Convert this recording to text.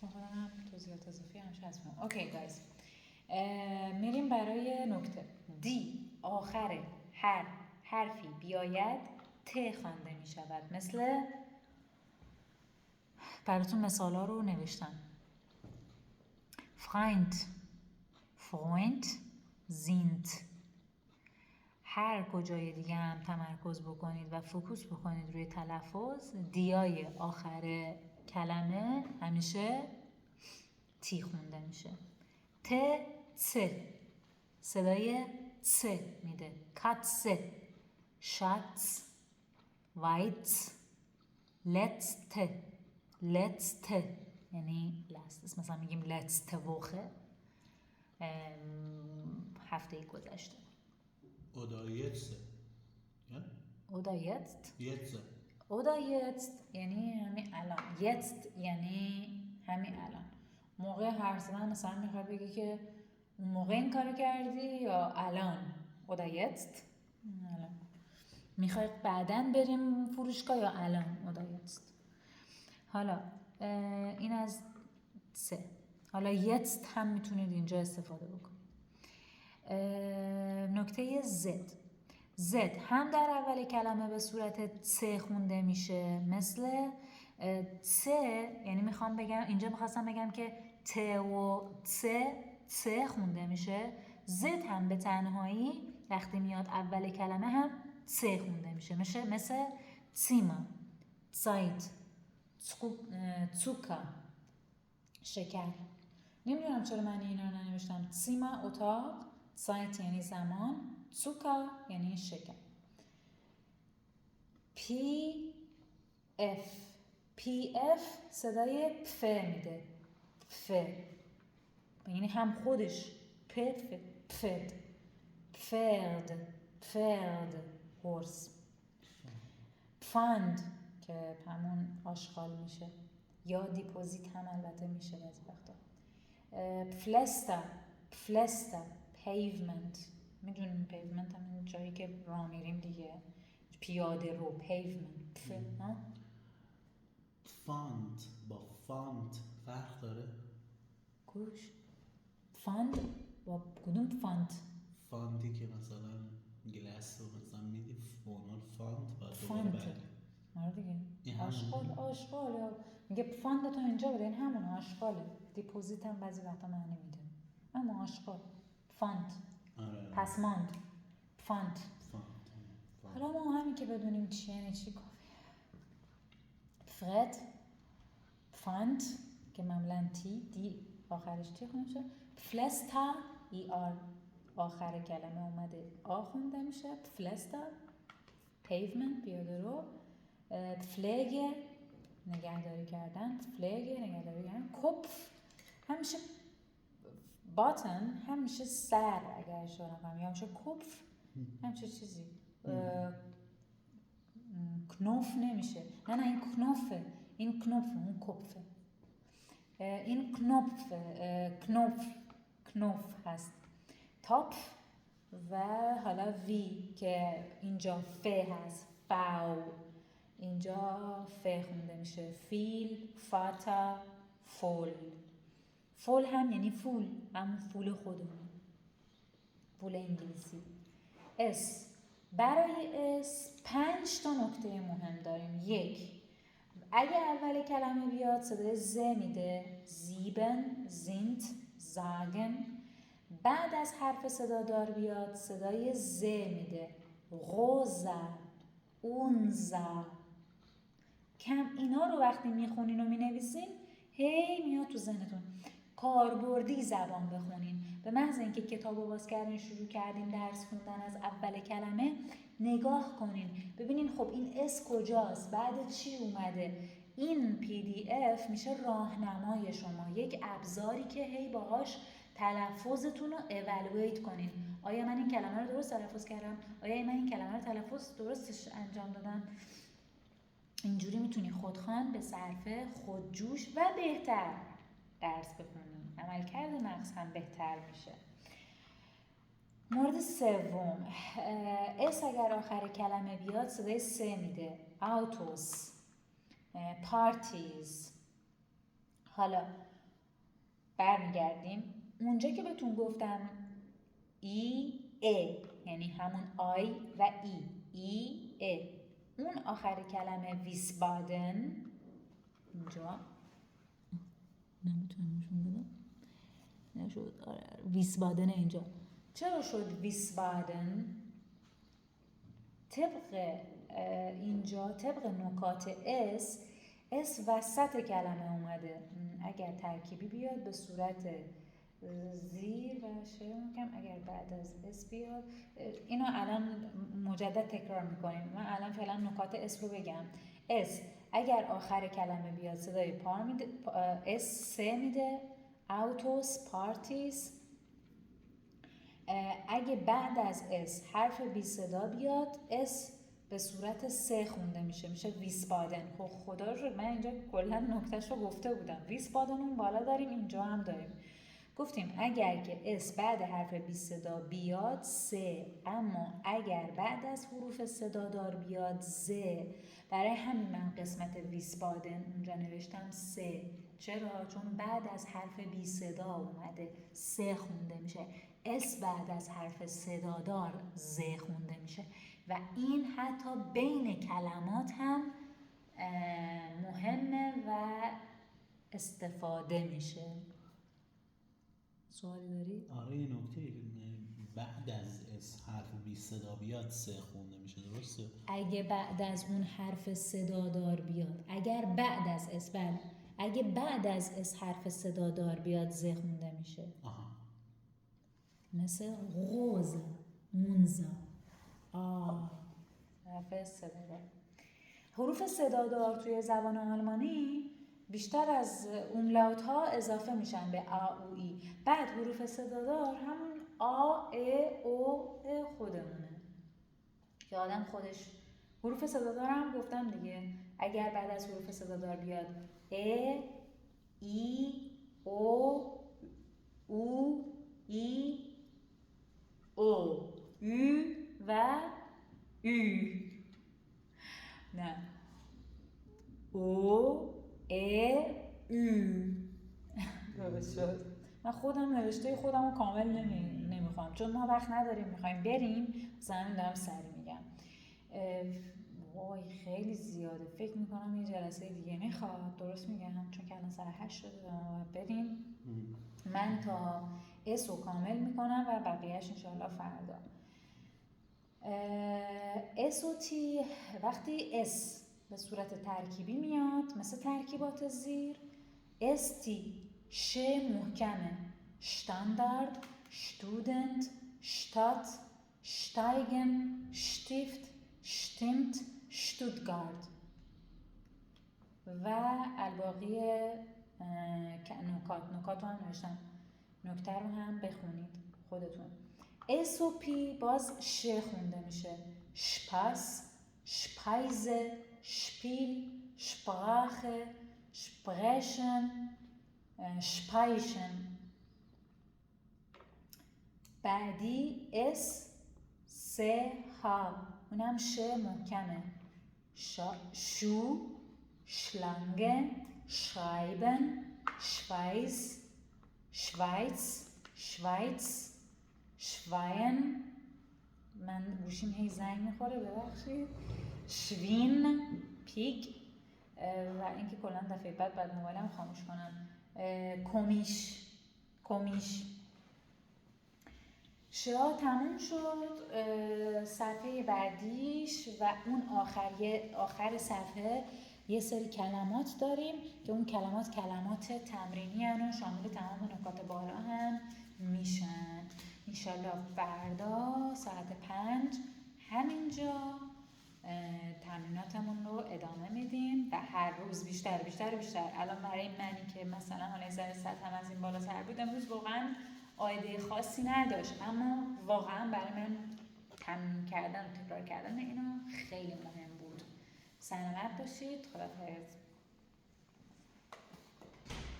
خودم توضیحات اضافی همش هست. اوکی گایز، میریم برای نکته دی. آخر هر حرفی بیاید ت خوانده می شود. مثل براتون مثالا رو نوشتم. Freund, Freund, sind. هر کجای دیگه هم تمرکز بکنید و فوکوس بکنید روی تلفظ، دیای آخر کلمه همیشه تی خونده میشه. ت، ц، صدای ц میده. کاتسه، شاتس، وایتس، لتسته، لتسته یعنی لست. مثلا میگیم لتسته وخه، هفته گذشته. Oder jetzt. Ja? Oder jetzt. Jetzt. Oder jetzt یعنی همین الان. jetzt یعنی همین الان. موقع حرف زدن مثلا میخوای بگی که اون موقع این کارو کردی یا الان. Oder jetzt الان. میخوای بعدن بریم فروشگاه یا الان. Oder jetzt. حالا این از سه. حالا jetzt هم میتونید اینجا استفاده بکنید. نکته زد. زد هم در اول کلمه به صورت ц خونده میشه، مثل ц. یعنی میخوام بگم، اینجا میخواستم بگم که ت و ц خونده میشه. زد هم به تنهایی وقتی میاد اول کلمه هم ц خونده میشه. مثل زیما، زایت، زوکا، شکر. نمیدونم چرا من اینا رو ننوشتم. زیما اتاق، زایت یعنی زمان، زوکا یعنی شکر. پی اف. پی اف صدای ف میده. ف یعنی هم خودش پف پفد پفرد پفرد هورس. فاند که همون آشغال میشه یا دیپوزیت هم البته میشه بعضی وقتا. پلستا، پلستا، پیومنت. میدونیم پیومنت همین جایی که راه میریم دیگه، پیاده رو. پیومنت. فاند با فاند فرق داره؟ گوش فاند با کدوم فاند؟ فاندی که مثلا گلاس رو مثلا میدی فونال فاند با فاند آره دیگه، آشغال میگه فاند تو اینجا بده، این همون آشغاله. دیپوزیت هم بعضی وقتا معنی میده، اما آشغال. فاند آره. پس ماند. فاند. حالا ما همین که بدونیم چی یعنی چی کافیه. فرد، فاند که معمولا تی، دی آخرش تی خونده میشه. فلستا، ای آر آخر کلمه اومده آ خونده میشه. فلستا، پیومنت پیاده رو. فلگ نگهداری کردن، فلگ نگهداری کردن. کپف همیشه باتن، همیشه سر اگر اشاره کنم، یا همیشه کپف همیشه چیزی. کنوف نمیشه، نه این کنوفه، این کنوفه، اون کپفه. این کنوف هست. تاپف و حالا وی که اینجا ف هست، فاو اینجا ف خونده میشه. فیل، فاتا، فول. فول هم یعنی فول، همون فول خودمون، فول انگلیسی. اس. برای اس 5 تا نکته مهم داریم. 1. اگه اول کلمه بیاد صدای ز میده. زیبن، زینت، زاگن. بعد از حرف صدادار بیاد صدای ز میده. غوزا، اونزا. کم اینا رو وقتی میخونین و مینویسین هی میاد تو ذهنتون. کاربردی زبان بخونین. به محض اینکه کتاب رو باز کردین شروع کردین درس خوندن از اول کلمه، نگاه کنین ببینین خب این اس کجاست، بعد چی اومده. این PDF میشه راهنمای شما، یک ابزاری که هی باهاش تلفظتون رو اولویت کنین. آیا من این کلمه رو درست تلفظ کردم؟ آیا من این کلمه رو تلفظ درستش انجام دادم؟ اینجوری میتونی خودخوان، به صرفه، خودجوش و بهتر درس بخونی. عملکرد مغز هم بهتر میشه. مورد سوم، اس اگر آخر کلمه بیاد صدای س میده. آوتوس، پارتیز، حالا برمیگردیم اونجا که بهتون گفتم ای ا، یعنی همون آی و ای ا. اون آخر کلمه ویسبادن اینجا نمیتونم نشون بدم، نشد. ویسبادن اینجا چرا شد ویسبادن؟ طبق اینجا طبق نکات اس وسط کلمه اومده. اگر ترکیبی بیاد به صورت زیر و شعر میکنم، اگر بعد از اس بیاد. اینو الان مجدد تکرار میکنیم. من الان فعلا نکات اس رو بگم. اس اگر آخر کلمه بیاد صدای پا میده، اس سه میده. اوتوس، پارتیز. اگه بعد از اس حرف بی صدا بیاد، اس به صورت سه خونده میشه ویسبادن. خب خدا رو من اینجا کلا نکتهش رو گفته بودم. ویسبادن اون بالا داریم، اینجا هم داریم. گفتیم اگر که اس بعد حرف بی صدا بیاد سه، اما اگر بعد از حروف صدادار بیاد ز. برای همین من قسمت ویسبادن اونجا نوشتم سه. چرا؟ چون بعد از حرف بی صدا اومده، سه خونده میشه. اس بعد از حرف صدادار ز خونده میشه و این حتی بین کلمات هم مهمه و استفاده میشه. سوالی داری؟ آره یه نکته، بعد از اس حرف بی صدا بیاد سه خونده میشه، درسته؟ اگه بعد از اون حرف صدادار بیاد، اگر بعد از اس، بله، اگه بعد از اس حرف صدادار بیاد ز خونده میشه. آها. مثل غوز، مونزا، حرف صدادار. حروف صدادار توی زبان آلمانی بیشتر از اوملاوت ها اضافه میشن به آ او ای. بعد حروف صدادار همون آ ا او خودمونه که آدم خودش. حروف صدادار هم گفتم دیگه، اگر بعد از حروف صدادار بیاد ا، ای، او، او، ای، او، او و او. نه، او، ا، او. درست شد. من خودم نوشته خودم رو کامل نمیخوام چون ما وقت نداریم، میخوایم بریم. زمین دارم سری میگم. وای خیلی زیاده، فکر میکنم یه جلسه دیگه میخواد. درست میگم؟ چون که الان ساعت 8 شده و بریم. من تا اس رو کامل میکنم و بقیهش انشاءالله فردا. اس و تی وقتی اس به صورت ترکیبی میاد مثل ترکیبات زیر، اس تی ش محکمه. شتاندارد، شتودنت، شتات، شتایگن، شتیفت، شتیمت، شتوتگارد و الباقی نکات رو هم نوشتم. نکته رو هم بخونید خودتون. اس و پی باز ش خونده میشه. شپاس، شپایزه، شپیل، شپراخه، شپرشن، شپایشن. بعدی اس سه ها، اونم ش محکمه. شو، شلانگه، شرایبن، شویز، شویتز، شویتز، شواین. من گوشیم هی زنگ میخوره ببخشید. شوین، پیگ و اینکه کلا دفعه بعد موبایلم خاموش کنم. کمیش. شا تموم شد. صفحه بعدیش و اون آخر صفحه یه سری کلمات داریم که اون کلمات تمرینی هن و شامل تمام نکات بالا هم میشن. انشالله فردا ساعت 5 همینجا تمریناتمون رو ادامه میدیم و هر روز بیشتر. الان برای منی که مثلا حالا ذره سطحم از این بالاتر بود، امروز واقعا عایده خاصی نداشت، اما واقعا برای من تمرین کردن و تکرار کردن اینا خیلی مهم بود. سلامت باشید. خداحافظ.